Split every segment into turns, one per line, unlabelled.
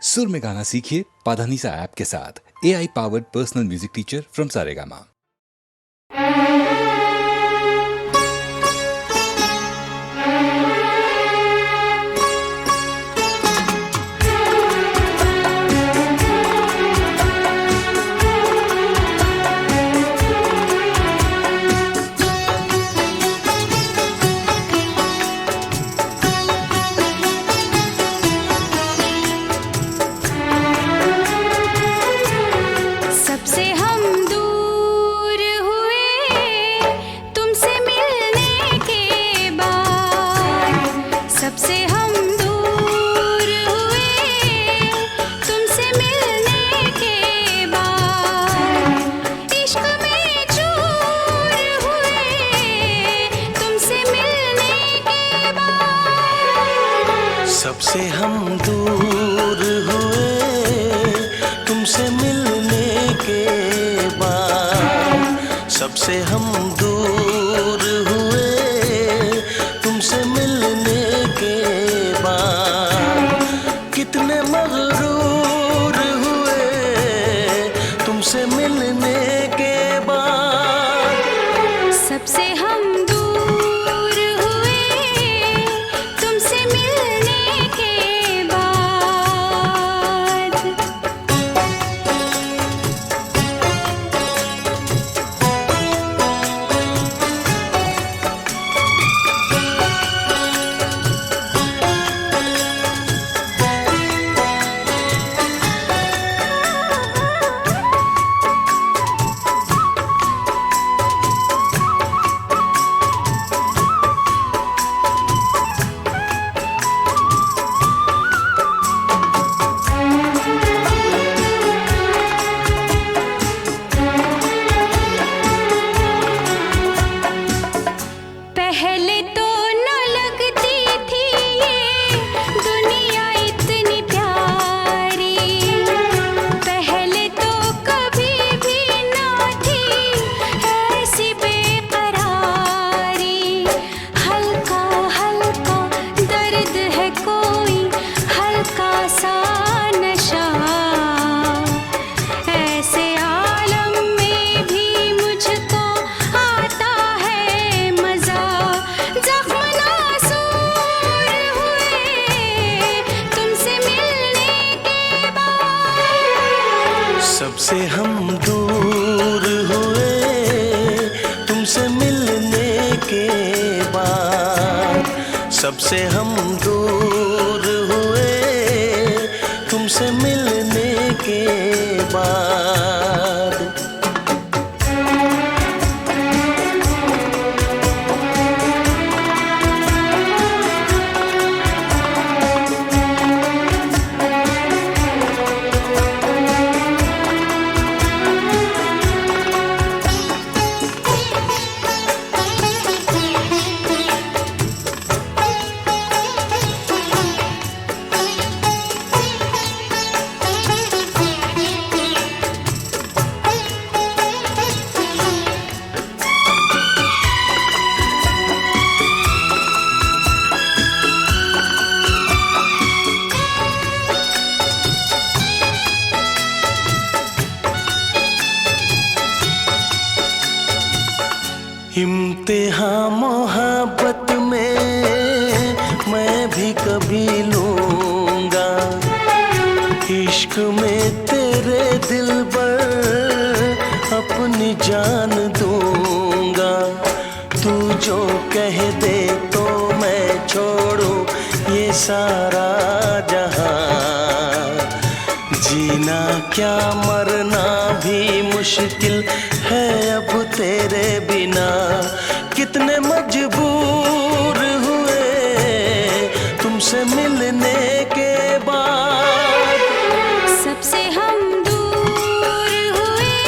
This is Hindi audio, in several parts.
सुर में गाना सीखिए पाधानीसा ऐप के साथ। AI powered personal music teacher from Saregama.
सबसे हम दूर हुए तुमसे मिलने के बाद, सबसे हम दूर हुए तुमसे मिलने के बाद, कितने मगरूर हुए तुमसे मिलने के बाद।
सबसे हम दूर हुए तुमसे मिलने के बाद। पहले तो न लगती थी ये दुनिया इतनी प्यारी, पहले तो कभी भी न थी ऐसी बेकरारी। हल्का हल्का दर्द है कोई हल्का सा नशा, ऐसे आलम में भी मुझको आता है मजा। जख्म नासूर हुए तुमसे मिलने के बाद।
सबसे हम दूर हुए तुमसे मिलने के बाद, सबसे हम दूर हुए तुमसे मिलने के बाद। इम्तिहान मोहब्बत में मैं भी कभी लूंगा, इश्क में तेरे दिल पर अपनी जान दूंगा। तू जो कह दे तो मैं छोड़ूं ये सारा जहां। जीना क्या मरना भी मुश्किल है अब तेरे बिना। कितने मजबूर हुए तुमसे मिलने के बाद।
सबसे हम दूर हुए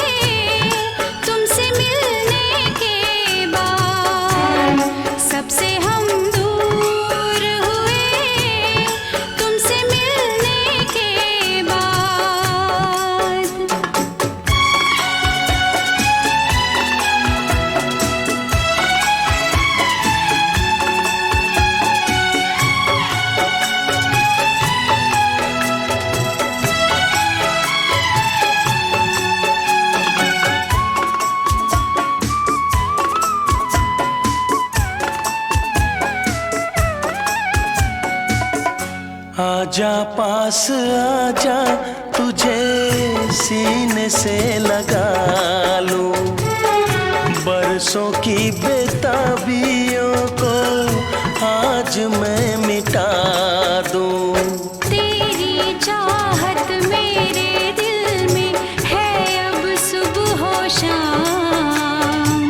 तुमसे मिलने के बाद, सबसे हम दूर हुए तुमसे मिलने के बाद।
पास आजा, तुझे सीने से लगा लूं, बरसों की बेताबियों को आज मैं मिटा दूं।
तेरी चाहत मेरे दिल में है अब सुबह हो शाम,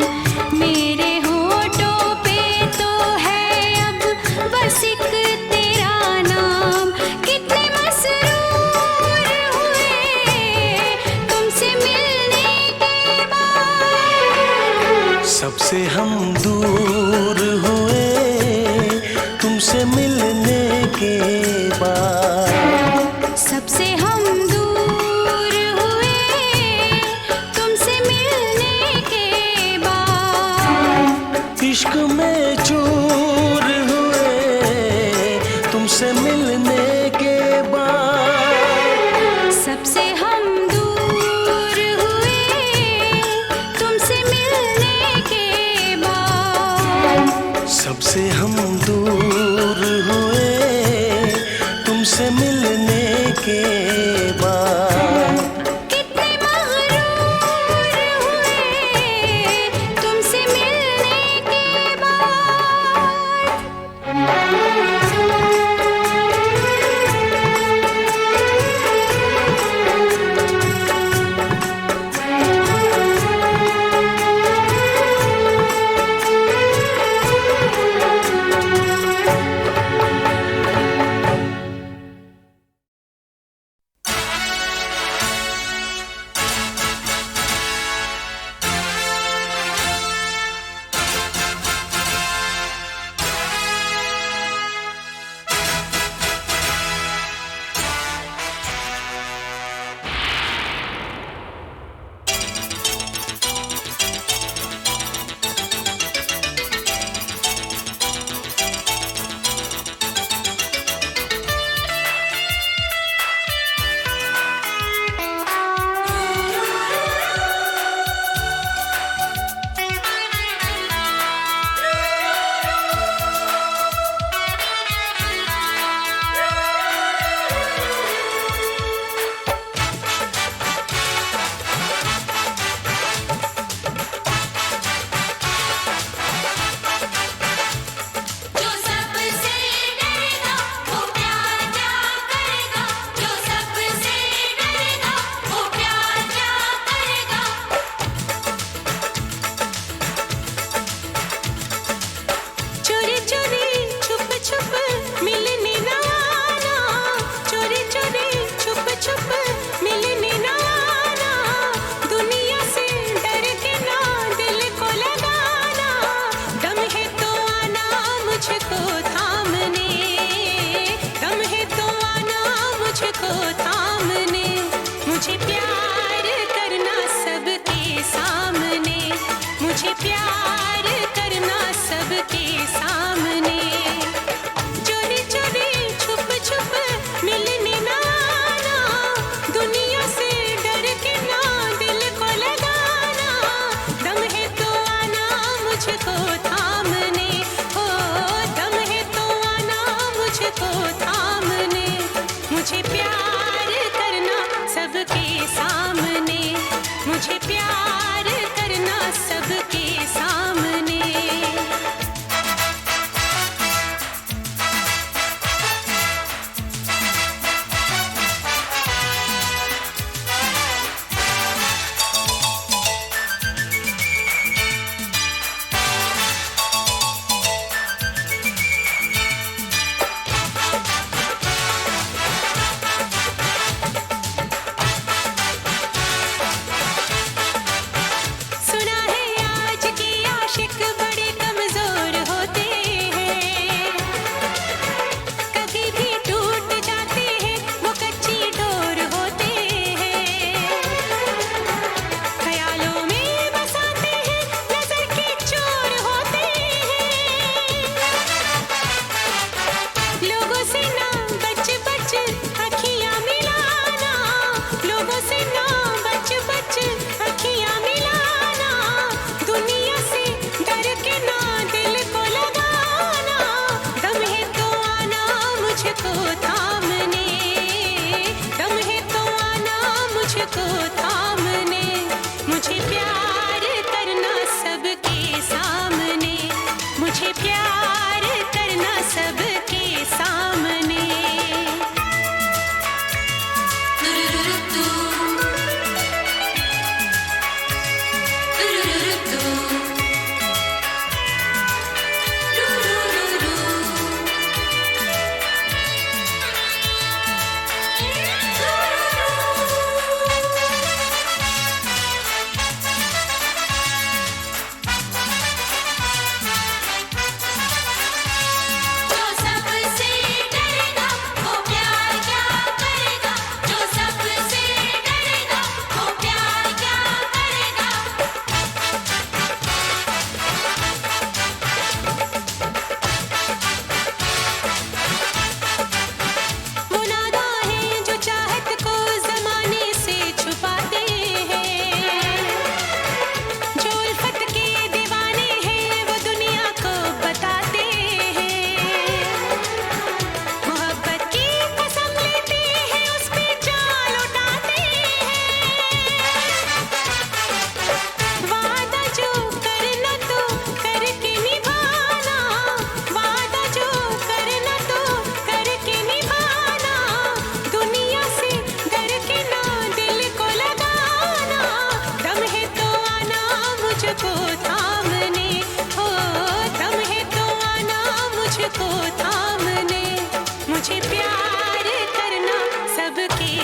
मेरे होठों पे तो है अब बस एक तेरा नाम। कितने मसरूर हुए तुमसे मिलने के बाद,
सबसे हम दूर हुए तुमसे मिलने के बाद।
सबसे हम दूर हुए तुमसे मिलने के बाद।
इश्क में चूर हुए तुमसे मिलने के बाद।
सबसे हम दूर हुए तुमसे मिलने के बाद।
सबसे हम दूर हुए तुमसे मिलने के बाद।
कितने मगरूर हुए तुमसे मिलने के बाद।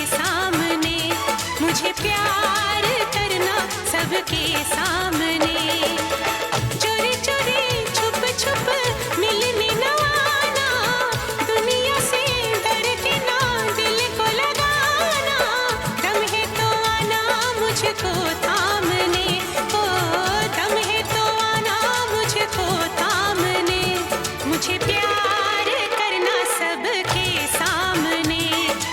सामने, मुझे प्यार करना सबके सामने। चोरी चोरी छुप छुप मिलने न आना, दुनिया से डर के ना दिल को लगाना। दम है तो आना मुझको थामने, ओ दम है तो आना मुझको थामने। मुझे प्यार करना सबके सामने,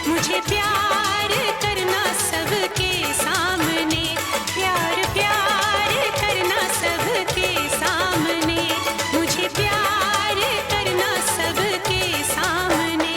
मुझे प्यार करना सबके सामने। प्यार प्यार करना सबके सामने, मुझे प्यार करना सबके सामने।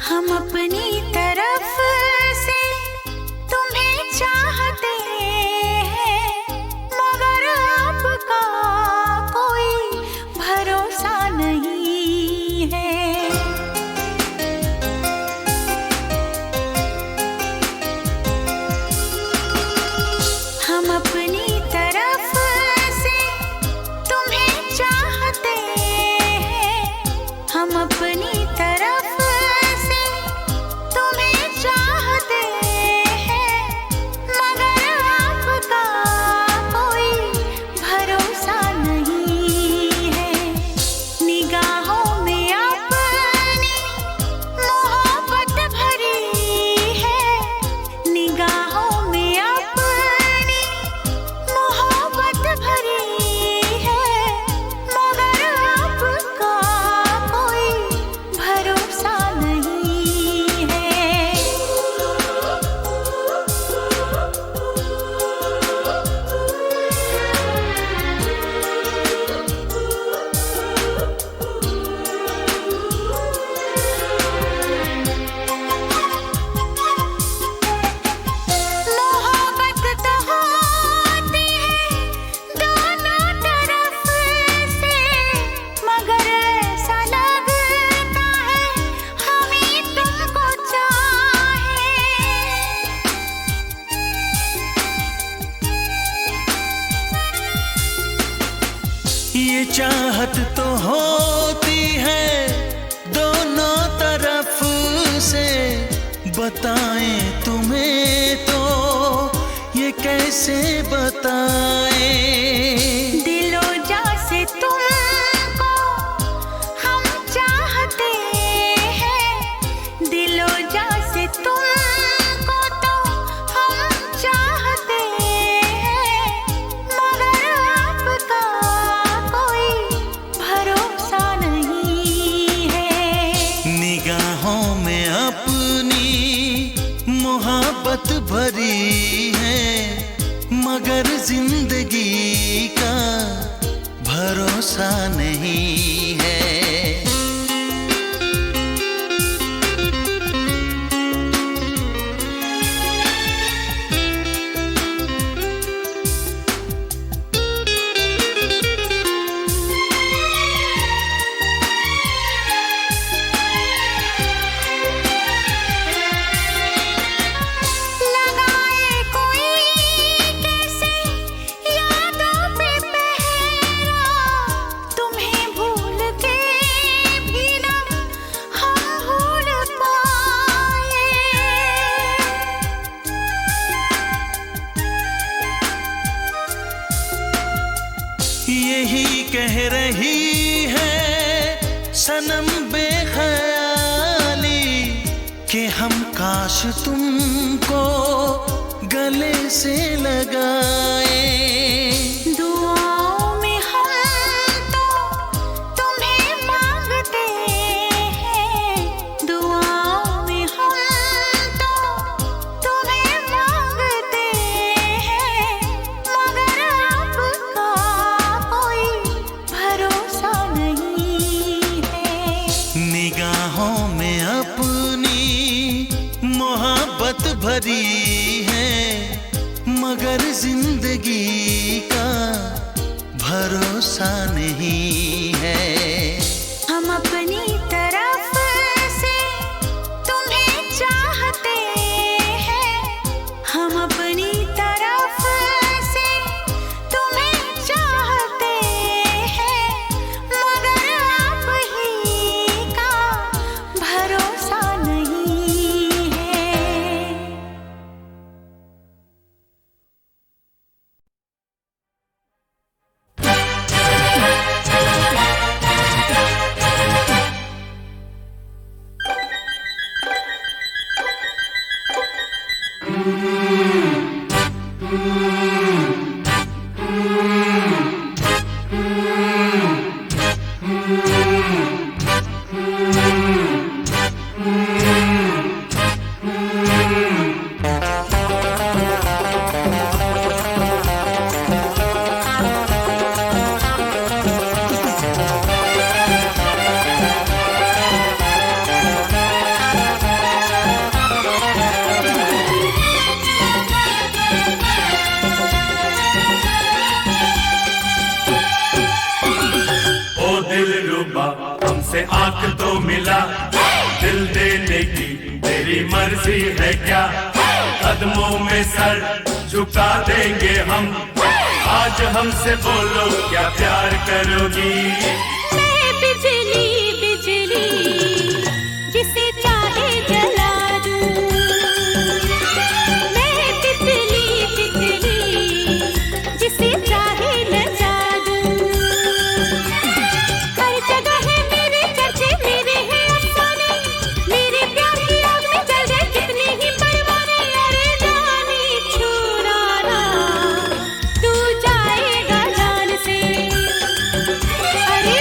हम अपनी तरफ से तुम्हें चाहते हैं, मगर आपका कोई भरोसा नहीं है। हम अपनी तरफ से तुम्हें चाहते हैं, हम अपनी तरफ से तुम्हें चाहते हैं, मगर आपका कोई भरोसा नहीं है। निगाहों में अपनी मोहब्बत भरी है, निगाहों में अपनी मोहब्बत भरी है, मगर आपका कोई भरोसा नहीं है। मोहब्बत तो होती है दोनों तरफ से, मगर ऐसा लगता है हम ही तुमको चाहें।
ये चाहत तो होती है दोनों तरफ से, बताएं तुम्हें तो ये कैसे बताएं।
दिलो जा से तुमको हम चाहते हैं, दिलो जा से तुमको तो हम चाहते हैं, मगर आपका कोई भरोसा नहीं है।
निगाहों में अपनी मोहब्बत भरी है, मगर जिंदगी का भरोसा नहीं है।
लगाए कोई कैसे यादों पे पहरा, तुम्हें भूल के भी ना हम भूल पाए।
यही कह रही है सनम बेख्याली कि हम काश तुमको गले से लगाए।
दुआओं में हम तो तुम्हें मांगते
भरी है मगर जिंदगी का भरोसा नहीं है।
हम अपनी तरफ से तुम्हें चाहते हैं, हम अपनी तरफ से तुम्हें चाहते हैं, मगर आप ही का भरोसा नहीं है।
हमसे आंख तो मिला, दिल देने की तेरी मर्जी है क्या? कदमों में सर झुका देंगे हम, आज हमसे बोलो क्या प्यार करोगी?
मैं बिजली बिजली जिसे चाहे जला दूं, मैं तितली तितली जिसे चाहे नचा दूं। हर जगह है मेरे चर्चे, मेरे हैं अफसाने, मेरे प्यार की आग में जल गए कितने ही परवाने। अरे जाने छुड़ाना तू जाएगा जान से, अरे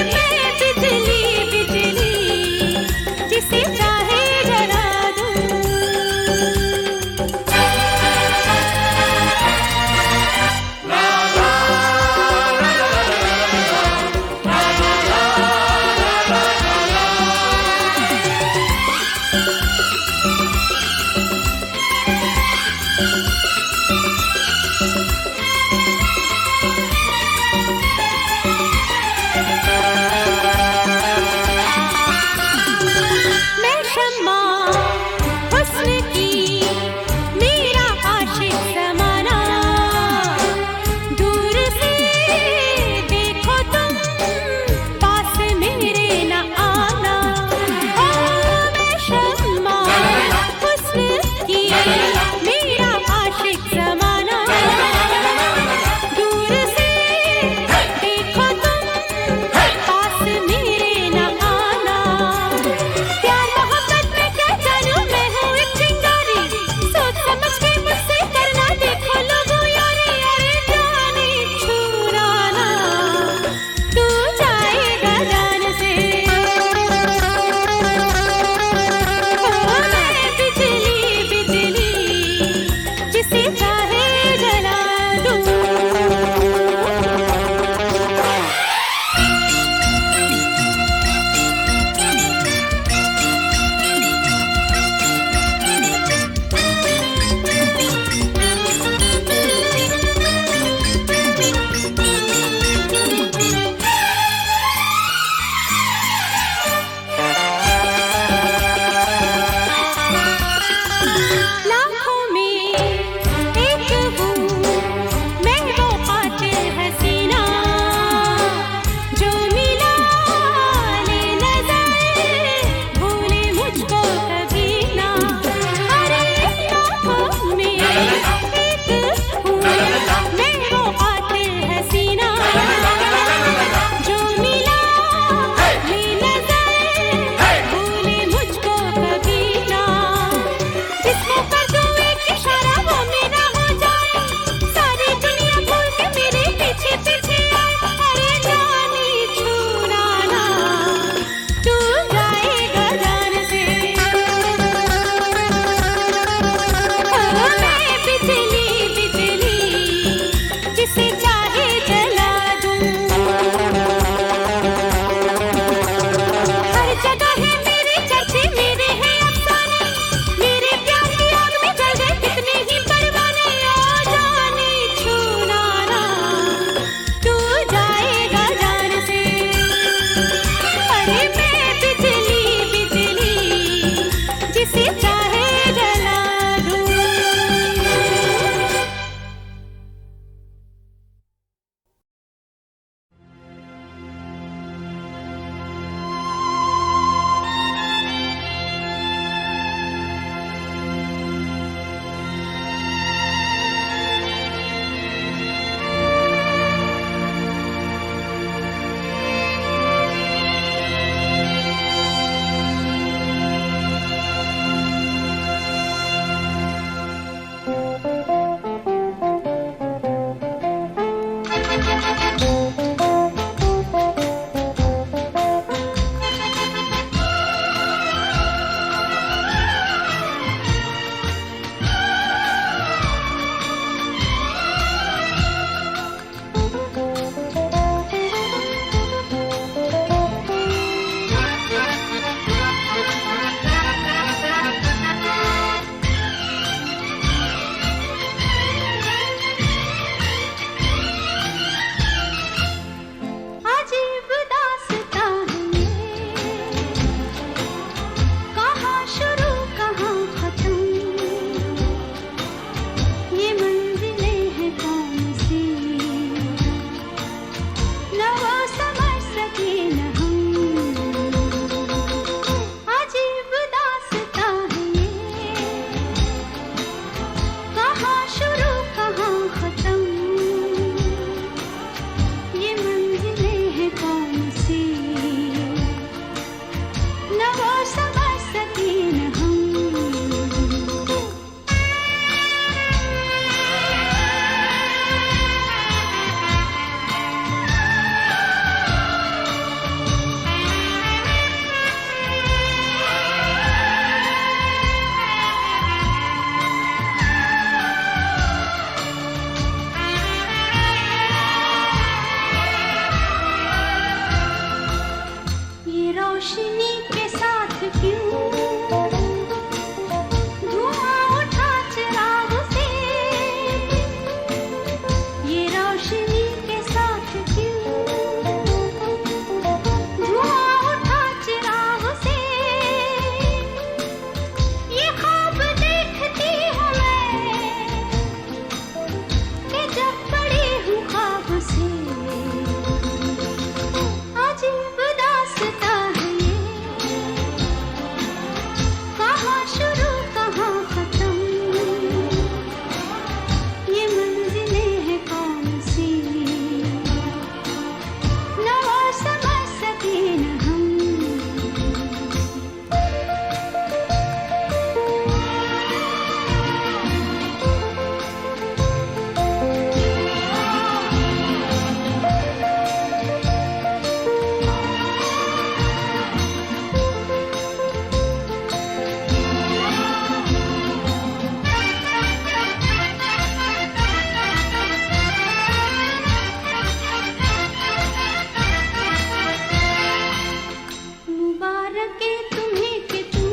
मुबारके तुम्हें कि तुम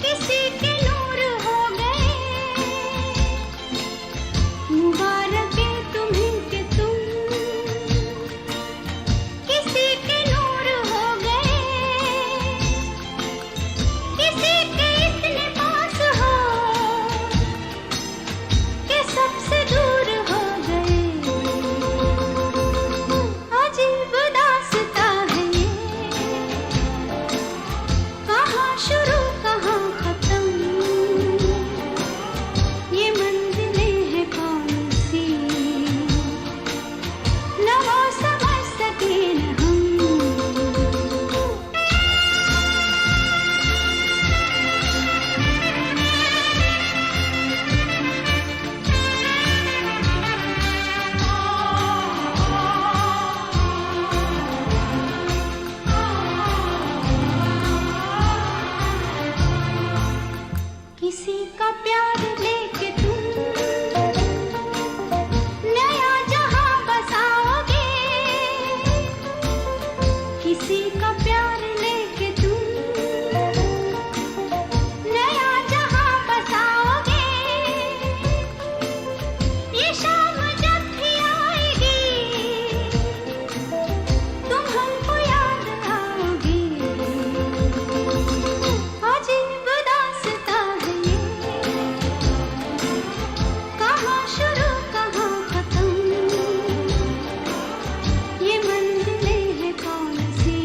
किसी के नूर हो गए, मुबारके तुम्हें कि तुम किसी के नूर हो गए, किसी के इतने पास हो कि सबसे दूर हो गए। अजीब दास्ता है ये, कहाँ शुरू कहाँ खत्म, ये मंजिलें हैं कौन सी, न वो समझ सके न हम। किसी का प्यार लेके तुम नया जहां बसाओगे, किसी का प्यार लेके तुम नया जहां बसाओगे। ये शाम जब भी आएगी तुम हमको याद आओगे। अजीब दास्ता है ये, कहाँ शुरू कहाँ खत्म, ये मंजिलें हैं कौन सी,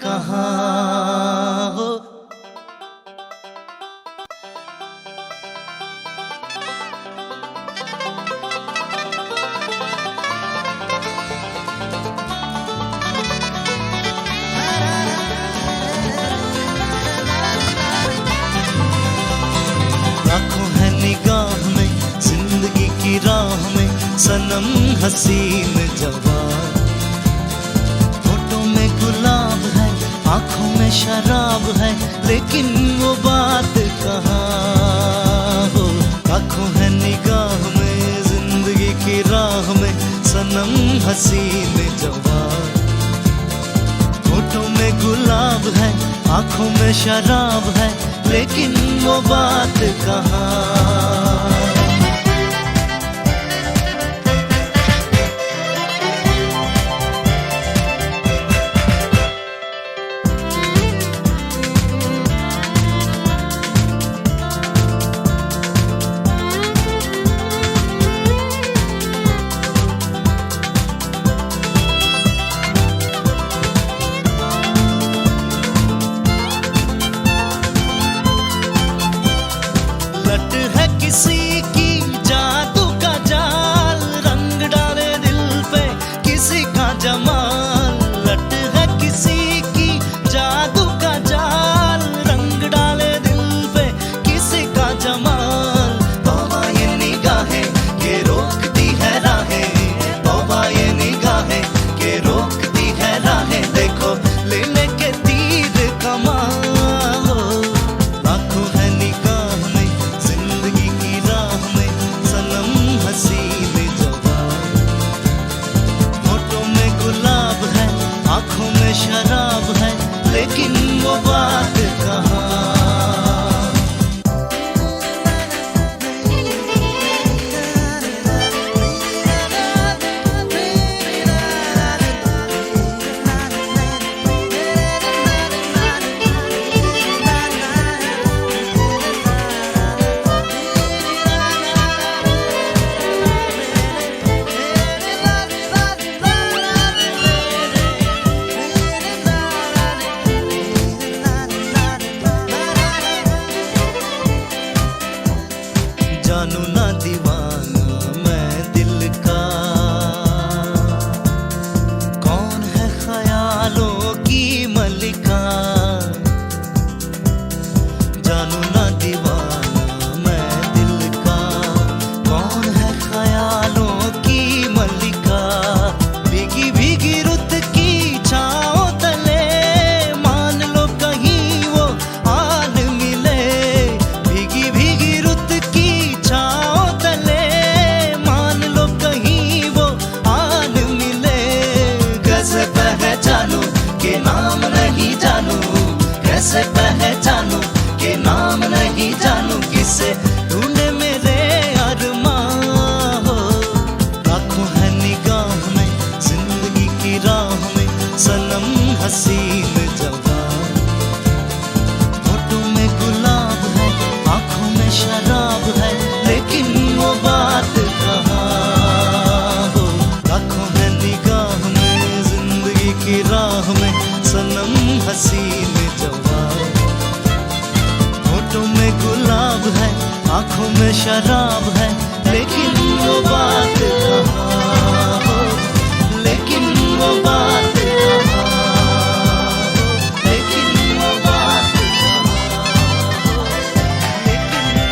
कहाँ हो। आंखों है निगाह में जिंदगी की राह में सनम हसीन जवान, होठों में गुलाब है आंखों में शराब है लेकिन वो बात कहाँ हो। आंखों है निगाह में जिंदगी की राह में सनम हसीन जवान, होठों में गुलाब है आंखों में शराब है लेकिन वो बात कहाँ। लट है किसी की जादू का जाल, रंग डाले दिल पे किसी का जमाल। लट है किसी की जादू का जाल, रंग डाले दिल पे किसी का जमाल। तौबा ये निगाहें के रोकती है राहें, तौबा ये निगाहें के रोकती है राहें। देखो लेने के तीर कमाल, लाखों है निगाह में जिंदगी की राह में सनम हसीन जवान, होठों में गुलाब है आंखों में शराब है लेकिन वो बात कहाँ। जानू ना दीवाना मैं दिल का, कौन है ख्यालों की मलिका। जानू ना दीवाना मैं दिल का, कौन है ख्यालों की मलिका। भीगी भीगी रुत की छाओ तले मान लो कहीं वो आन मिले। भीगी भीगी रुत की छाओ तले मान लो कहीं वो आन मिले। कैसे पहचानूं के नाम नहीं जानूं, कैसे पहचानूं के नाम नहीं जानूं। किसे ढूंढे मेरे अरमान हो। आंखों है निगाह में जिंदगी की राह में सनम हसीन जवान, होठों में गुलाब है आंखों में शराब है लेकिन वो बात कहाँ हो। आंखों है निगाह में जिंदगी की राह में सनम हसीन जवान, होठों में गुलाब है आंखों में शराब है लेकिन वो बात कहाँ हो। लेकिन वो बात कहाँ हो, लेकिन वो बात कहाँ हो, लेकिन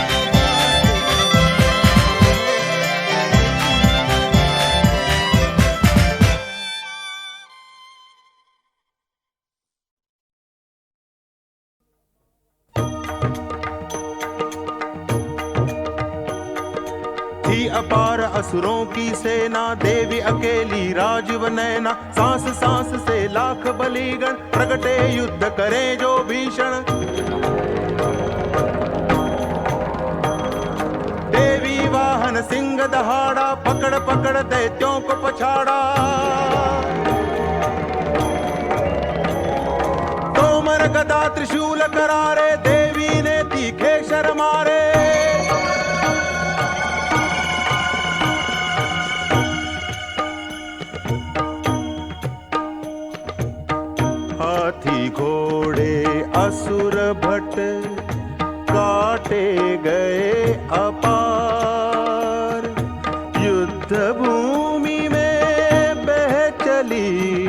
थी अपार असुरों की सेना, देवी अकेली राजीव नैना। सांस सांस से लाख बलिगण प्रगटे युद्ध करे जो भीषण। देवी वाहन सिंह दहाड़ा, पकड़ पकड़ दैत्यों को पछाड़ा। तोमर गदा त्रिशूल करारे, देवी ने तीखे शर मारे। हाथ भूमि में बह चली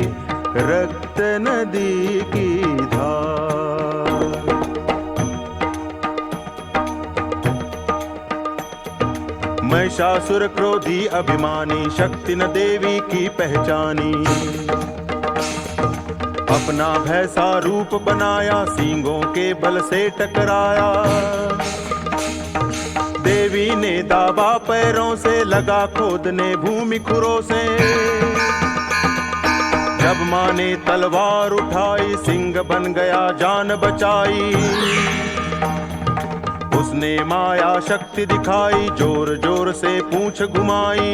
रक्त नदी की धार। महिषासुर क्रोधी अभिमानी शक्ति न देवी की पहचानी। अपना भैसा रूप बनाया सींगों के बल से टकराया। देवी ने दाबा पैरों से लगा खोदने भूमि खुरों से। जब माँ ने तलवार उठाई सिंह बन गया जान बचाई। उसने माया शक्ति दिखाई जोर जोर से पूंछ घुमाई।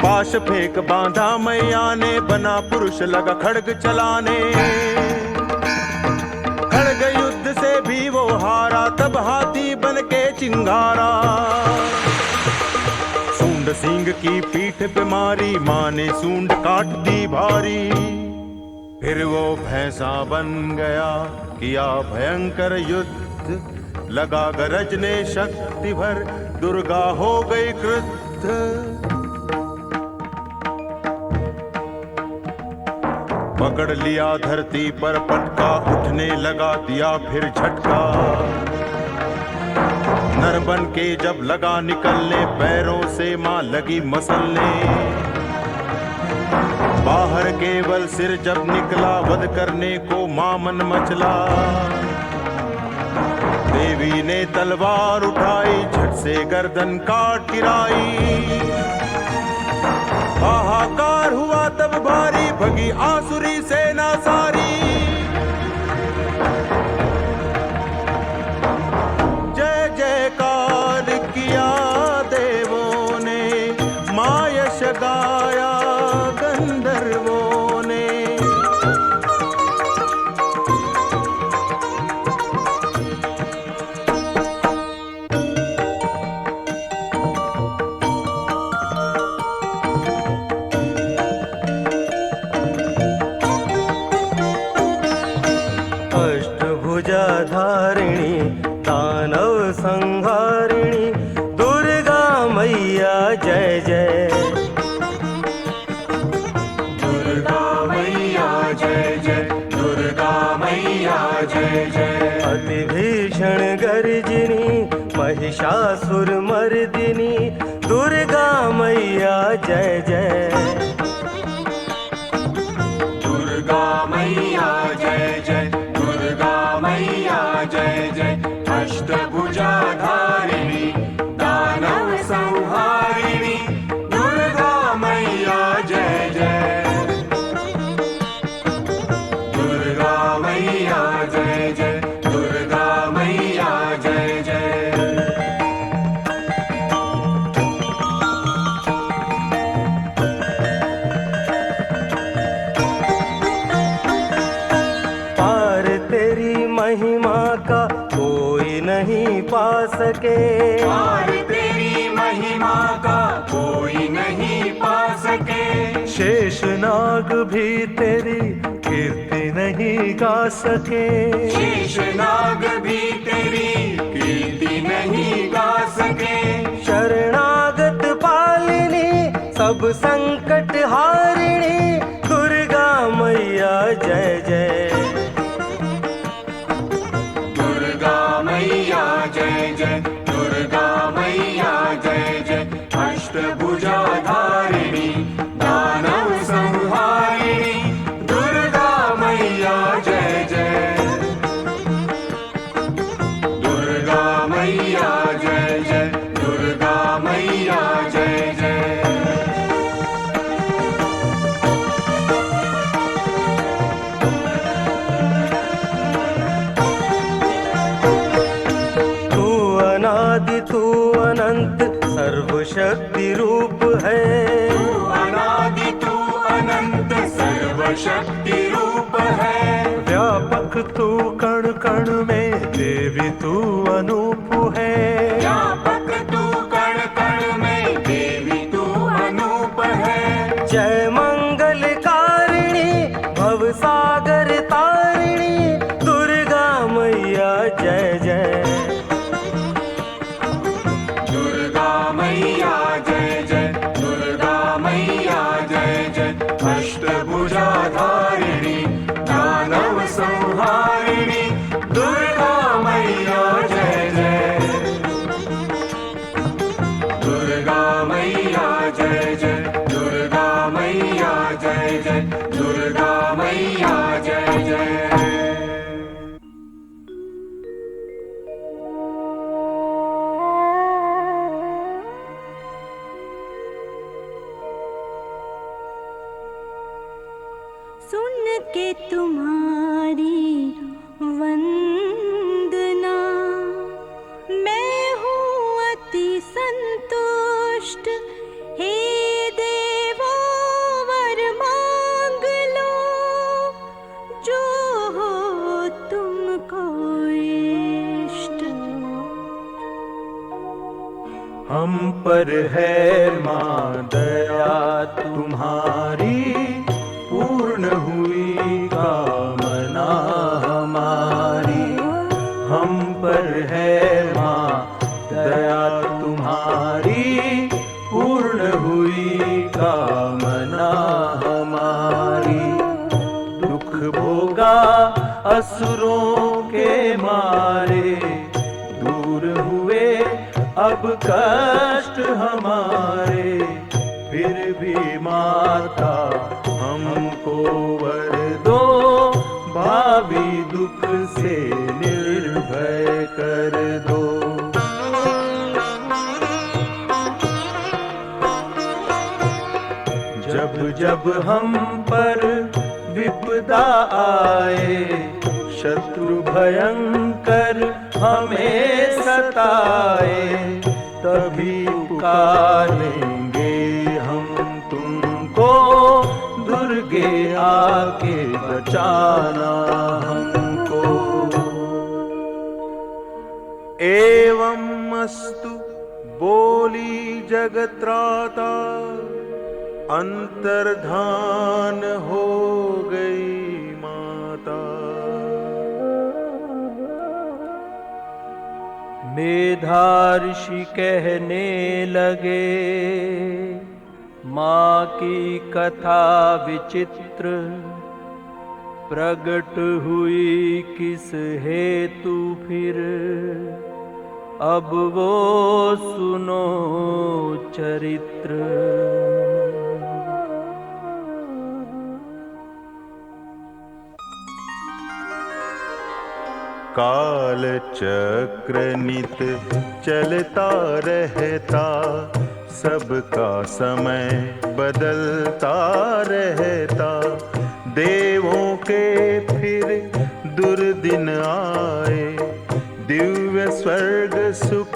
पाश फेंक बांधा मैया ने बना पुरुष लगा खड्ग चलाने। खड्ग युद्ध से भी वो हारा तब हाथी बन के चिंगारा। सूंड सिंह की पीठ पे मारी माँ ने सूंड काट दी भारी। फिर वो भैंसा बन गया किया भयंकर युद्ध। लगा गरजने शक्ति भर दुर्गा हो गई क्रुद्ध। पकड़ लिया धरती पर पटका उठने लगा दिया फिर झटका। नर बन के जब लगा निकलने पैरों से मां लगी मसलने। बाहर केवल सिर जब निकला वध करने को मां मन मचला। देवी ने तलवार उठाई झट से गर्दन काट गिराई। हाहाकार हुआ तब भारी भगी आसुरी सेना सारी। जय जयकार किया देवों ने माँ यश गाया गंधर्वों ने।
धारिणी दानव संहारिणी दुर्गा मैया जय जय।
दुर्गा मैया जय जय, दुर्गा मैया जय जय।
अति भीषण गर्जिनी महिषासुर मर्दिनी दुर्गा मैया जय जय।
दुर्गा मैया जय जय, दुर्गा मैया जय जय। अष्टभुजा धारिणी दानव संहारिणी दुर्गा मैया जय जय। दुर्गा मैया जय जय, दुर्गा मैया जय जय।
महिमा का कोई नहीं पा सके।
और तेरी महिमा का कोई नहीं पा सके।
शेष नाग भी तेरी कीर्ति नहीं गा सके।
शेष नाग भी तेरी कीर्ति नहीं गा सके।
शरणागत पालिनी सब संकट हारिणी दुर्गा मैया जय जय।
मैया जय जय, दुर्गा मैया जय जय। अष्टभुजा धारिणी दानव संहारिणी दुर्गा मैया जय जय। दुर्गा मैया जय जय, दुर्गा मैया जय जय।
तू अनंत सर्वशक्ति रूप है।
तू अनादि तू अनंत सर्वशक्ति रूप है।
व्यापक तू कण कण में देवी तू अनूप है।
व्यापक तू कण कण में देवी तू अनूप है।
जय मंगलकारिणी भवसागर तारिणी दुर्गा मैया जय जय।
दुर्गा मैया
मैया जय जय, दुर्गा मैया जय जय, दुर्गा मैया जय जय।
सुन के तुम्हारी वंदना मैं हूँ अति संतुष्ट। हे देवो वर मांग लो जो हो तुमको इष्ट।
हम पर है माँ दया तुम्हारी, पूर्ण हुई कामना हमारी। हम पर है माँ दया तुम्हारी, पूर्ण हुई कामना हमारी। दुख भोगा असुरों के मारे, दूर हुए अब कष्ट हमारे। फिर भी माता हमको वर दो, भावी दुख से निर्भय कर दो। जब जब हम पर विपदा आए, शत्रु भयंकर हमें सताए, तभी पुकारेंगे हम तुमको, दुर्गे आके बचाना हमको। एवं अस्तु बोली जगत्राता, अंतर्धान हो गई माता। मेधार्षि कहने लगे, माँ की कथा विचित्र, प्रगट हुई किस हेतु फिर, अब वो सुनो चरित्र। काल चक्र नित चलता रहता, सबका समय बदलता रहता। देवों के फिर दुर्दिन आए, दिव्य स्वर्ग सुख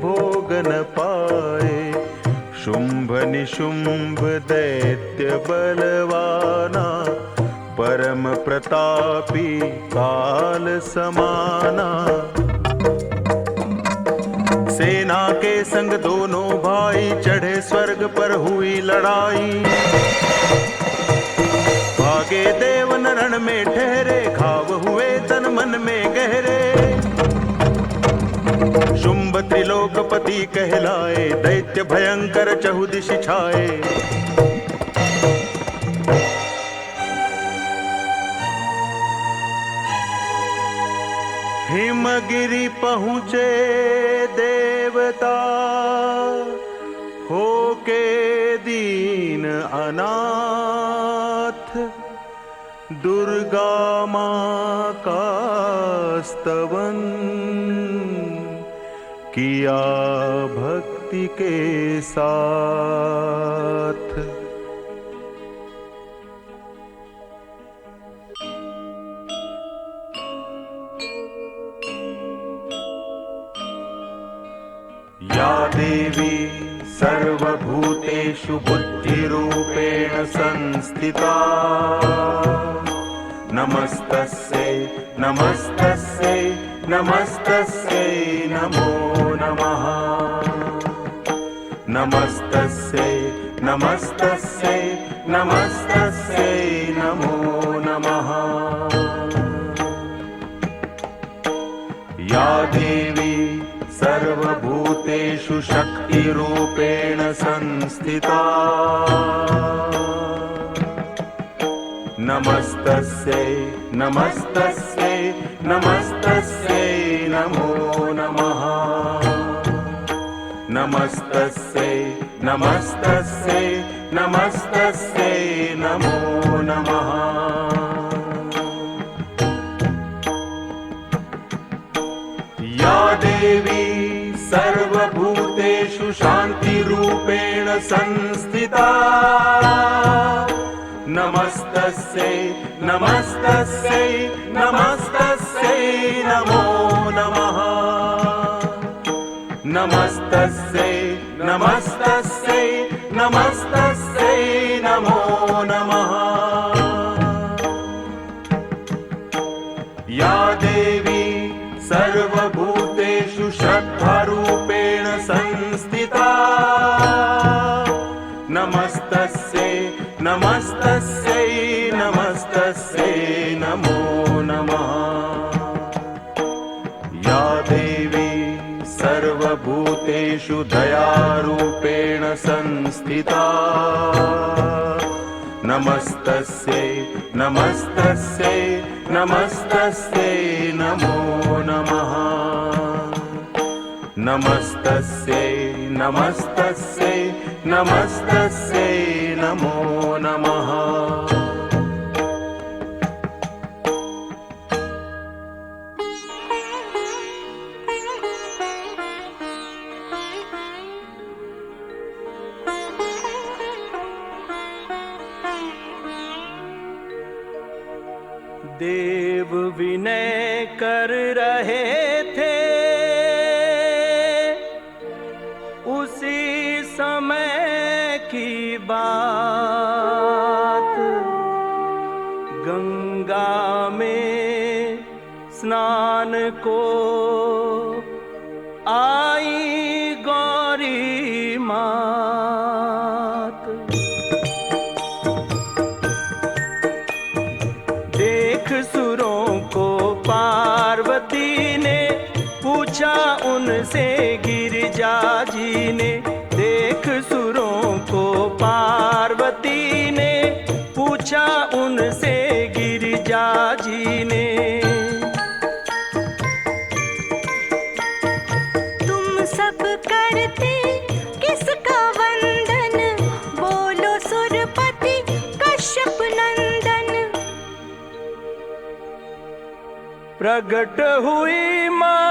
भोग न पाए। शुंभ निशुंभ दैत्य बलवाना, परम प्रतापी काल समाना। सेना के संग दोनों भाई चढ़े स्वर्ग पर हुई लड़ाई। भागे देव नरण में ठहरे, घाव हुए तन मन में गहरे। शुंभ त्रिलोकपति कहलाए, दैत्य भयंकर चहुदिश छाए। हिमगिरि पहुँचे देवता, होके दीन अनाथ। दुर्गा माँ का स्तवन किया भक्ति के साथ। या देवी सर्वभूतेषु बुद्धिरूपेण संस्थिता, नमस्तस्यै नमस्तस्यै नमस्तस्यै नमो नमः। नमस्तस्यै नमस्तस्यै नमस्तस्यै नमो नमः। या देवी सर्वभूतेषु शक्तिरूपेण संस्थिता, नमस्तस्यै नमस्तस्यै नमस्तस्यै नमो नमः। नमस्तस्यै नमस्तस्यै नमस्तस्यै नमो नमः। या देवी सर्वभूतेषु शान्तिरूपेण संस्थिता नमस्तस्यै नमस्तस्यै नमस्तस्यै नमो नमः। नमस्तस्यै नमस्तस्यै नमस्तस्यै नमो नमः। या देवी सर्वभूतेषु श्रद्धारूपेण संस्थिता नमस्तस्यै नमस्तस्यै नमस्तस्यै नमो नमः। या देवी सर्वभूतेषु दयारूपेण संस्थिता नमस्तस्यै नमस्तस्यै नमस्तस्यै नमो नमः। नमस्तस्यै नमस्तस्यै नमस्तस्यै नमो नमः।
देव विनय कर रहे थे उसी समय की बात, गंगा में स्नान को आई गौरी मात। देख सुरों को पार्वती ने पूछा उनसे गिरिजा जी ने। देख सुरों को पार्वती ने पूछा उनसे गिरिजा जी ने।
तुम सब करते किसका वंदन, बोलो सुरपति कश्यप नंदन।
प्रगट हुई माँ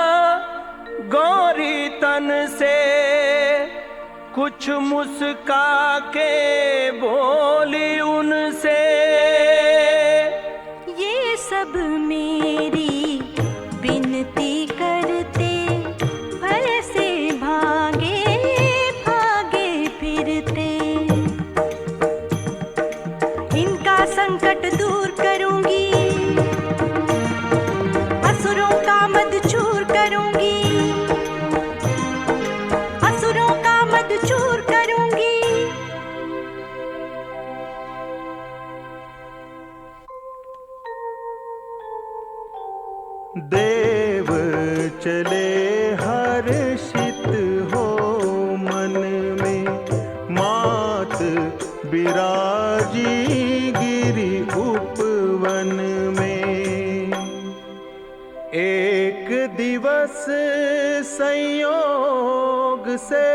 गौरी तन से, कुछ मुस्का के बोली उनसे।
ये सब मेरी विनती करते, भय से भागे भागे फिरते। इनका संकट दूर करूंगी, असुरों का मद चूर करूंगी, असुरों का मद चूर करूंगी।
देव चले हर्षित हो मन में, मात बिराजी गिरि उपवन में। एक दिवस संयोग से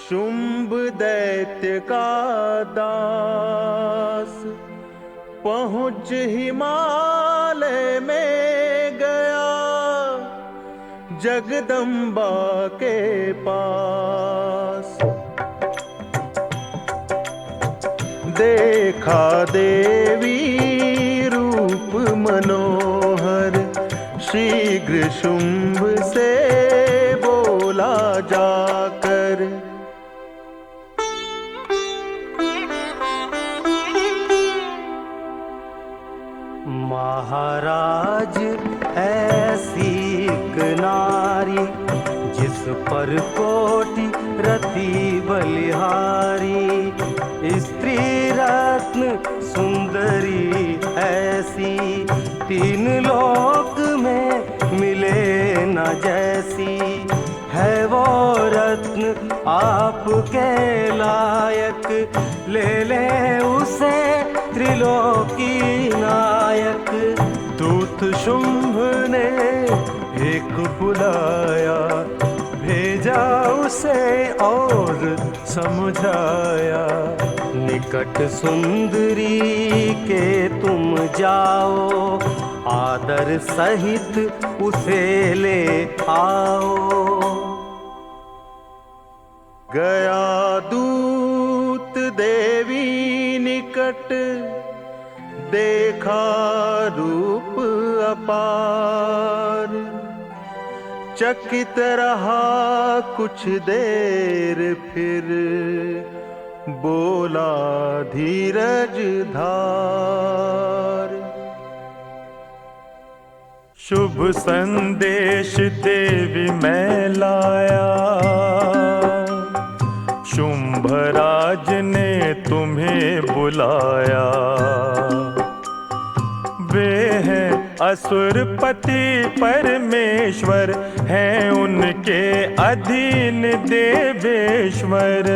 शुंभ दैत्य का दास पहुँच हिमालय में गया जगदम्बा के पास। देखा देवी रूप मनोहर, शीघ्र शुंभ से बोला जाकर।
महाराज ऐसी एक नारी, जिस पर कोटि रति बलिहारी। स्त्री रत्न सुंदरी ऐसी, तीन लोक में मिले न जैसी। है वो रत्न आपके लायक, ले ले उसे त्रिलोकी नायक। दूत शुंभ ने एक बुलाया, भेजा
भेजा उसे और समझाया।
निकट सुंदरी के तुम जाओ, आदर सहित उसे ले आओ।
गया दूत देवी निकट, देखा रूप अपार। चकित रहा कुछ देर, फिर बोला धीरज धार। शुभ संदेश देवी मैं लाया, शुंभराज ने तुम्हें बुलाया। वे हैं असुरपति परमेश्वर, हैं उनके अधीन देवेश्वर।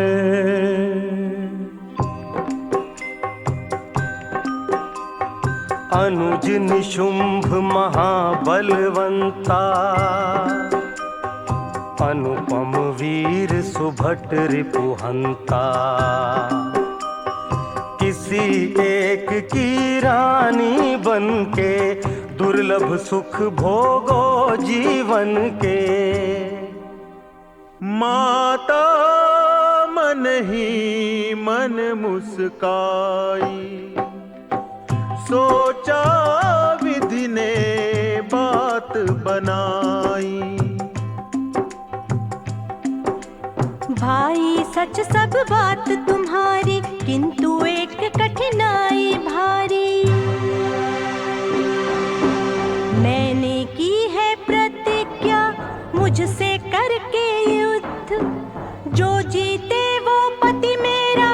अनुज निशुंभ महाबलवंता, अनुपम वीर सुभट रिपुहंता। किसी एक की रानी बनके, दुर्लभ सुख भोगो जीवन के।
माता मन ही मन मुस्काई, सोचा विधि ने बात बनाई।
भाई सच सब बात तुम्हारी, किंतु एक कठिनाई भारी। मैंने की है प्रतिज्ञा मुझसे करके युद्ध, जो जीते वो पति मेरा,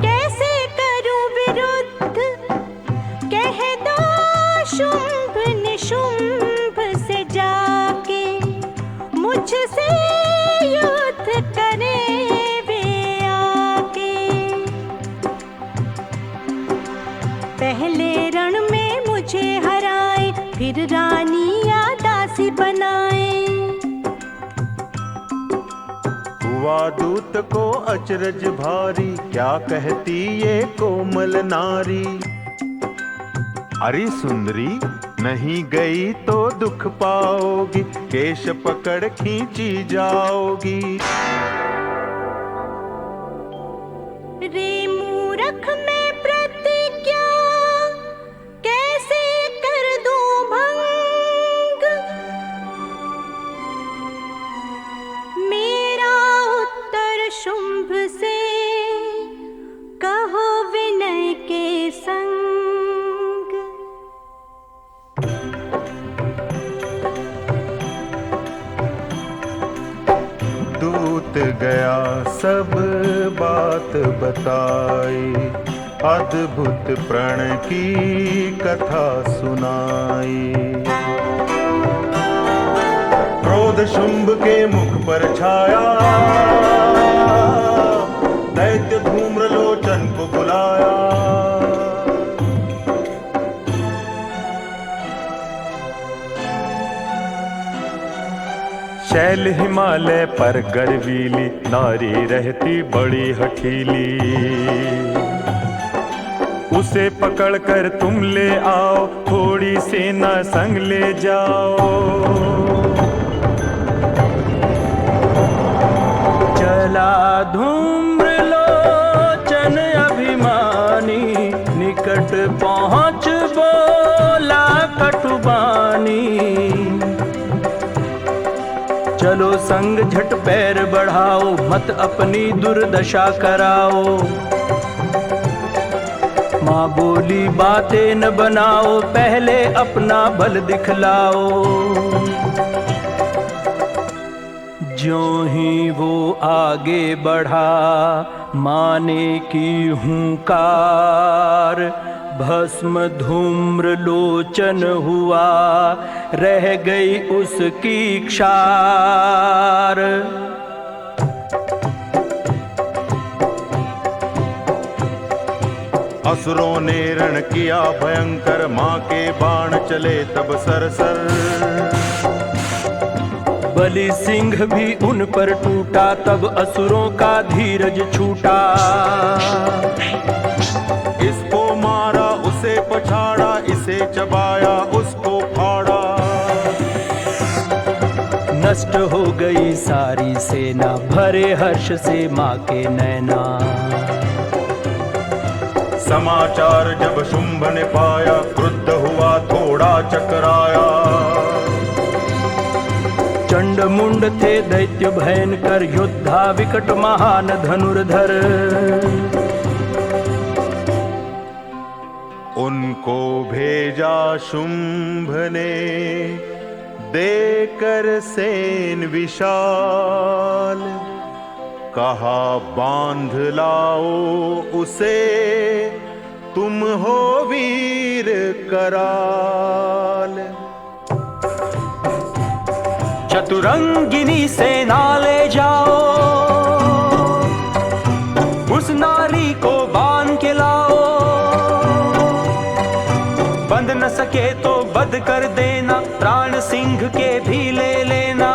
कैसे करूं विरुद्ध। कह दो शुंभ निशुंभ से जाके, मुझसे युद्ध करे वे आके। पहले रण में मुझे हराए, फिर रानी या दासी बनाए।
हुआ दूत को अचरज भारी, क्या कहती ये कोमल नारी। अरे सुंदरी नहीं गई तो दुख पाओगी, केश पकड़ खींची जाओगी।
रे मूरख मैं प्रतिज्ञा कैसे कर दूं भंग। मेरा उत्तर शुंभ से कहो विनय के संग।
दूत गया सब बात बताई, अद्भुत प्रण की कथा सुनाई। क्रोध शुंभ के मुख पर छाया, दैत्य धूम्रलोचन को बुलाया। शैल हिमालय पर गर्वीली, नारी रहती बड़ी हठीली। उसे पकड़कर तुम ले आओ, थोड़ी सेना संग ले जाओ।
चला धूम्रलोचन अभिमानी, निकट पहुँच बोला कटुबानी। चलो संग झट पैर बढ़ाओ, मत अपनी दुर्दशा कराओ। माँ बोली बातें न बनाओ, पहले अपना बल दिखलाओ। ज्यों ही वो आगे बढ़ा, माने की हुंकार। भस्म धूम्र लोचन हुआ, रह गई उसकी क्षार।
असुरों ने रण किया भयंकर, माँ के बाण चले तब सरसर।
बलि सिंह भी उन पर टूटा, तब असुरों का धीरज छूटा।
इसको मारा उसे पछाड़ा, इसे चबाया उसको फाड़ा।
नष्ट हो गई सारी सेना, भरे हर्ष से माँ के नैना।
समाचार जब शुंभ ने पाया, क्रुद्ध हुआ थोड़ा चकराया।
चंड मुंड थे दैत्य भयंकर, योद्धा विकट महान धनुर्धर।
उनको भेजा शुंभ ने देकर सेन विशाल, कहा बांध लाओ उसे, तुम हो वीर कराल।
चतुरंगिनी सेना ले जाओ, उस नारी को बांध के लाओ। बंध न सके तो बध कर देना, प्राण सिंह के भी ले लेना।